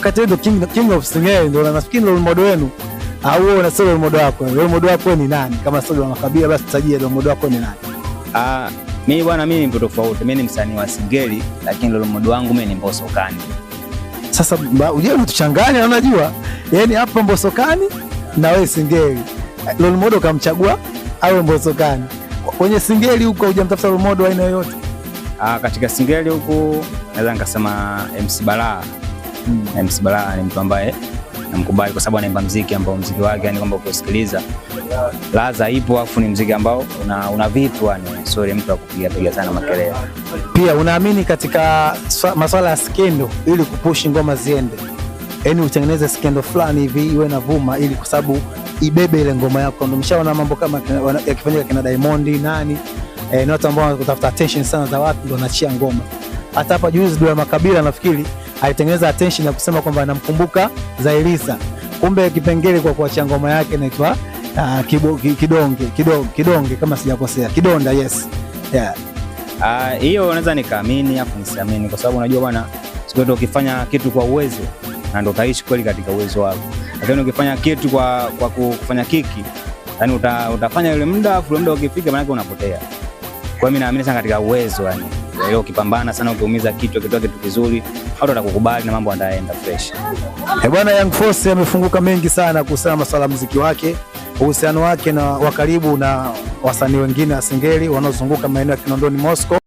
Kati ndo king of Singeli ndo nafikiri role model wenu au wewe una role model wako? Role model wako ni nani? Kama sio wa makabila basi tutajie role model wako ni nani? Mimi bwana, mimi ni tofauti. Mimi ni msanii wa Singeli lakini role model wangu mimi ni Mbosso Kani. Sasa unajua unatuchanganya, unajua? Yaani hapa Mbosso Kani na wewe Singeli. Role model kamchagua au Mbosso Kani? Kwenye Singeli huko hujamtafuta role model aina yoyote? Katika Singeli huko naweza nikasema MC Balaa. MC Balaa ni mtu ambaye namkubali kwa sababu anaimba muziki ambao muziki wake yani kwamba ukisikiliza ladha ipo, afu ni muziki ambao una vitu yani sorry mtu akupiga sana makelele. Pia unaamini katika masuala ya skendo ili kupush ngoma ziende, yani utengeneze skendo fulani hivi iwe na vuma ili kwa sababu ibebe ile ngoma yako? Ndio mshaona mambo kama yakifanyika kina Diamond nani ni watu ambao wanatafuta attention sana za watu ndio wanachia ngoma. Hata hapa juzi Dula Makabila nafikiri alitengeneza attention ya kusema kwamba anamkumbuka Zailisa, kumbe kipengele kwa kuachia ngoma yake inaitwa kidonge kama sijakosea, kidonda. Yes, yeah. Hiyo unaweza nikaamini afu nisiamini, kwa sababu unajua bwana, siku ukifanya kitu kwa uwezo na ndio utaishi kweli katika uwezo wako, lakini ukifanya kitu kwa kufanya kiki yani utafanya ile muda afu muda ukifika maana unapotea. Kwa mimi naamini sana katika uwezo yani. Leo ukipambana sana ukiumiza kitu ukitoa kitu kizuri watu watakukubali na mambo yanaenda fresh. Bwana Young Force amefunguka mengi sana kuhusiana na masuala ya muziki wake, uhusiano wake na wa karibu na wasanii wengine wa Singeli wanaozunguka maeneo ya Kinondoni, Moscow.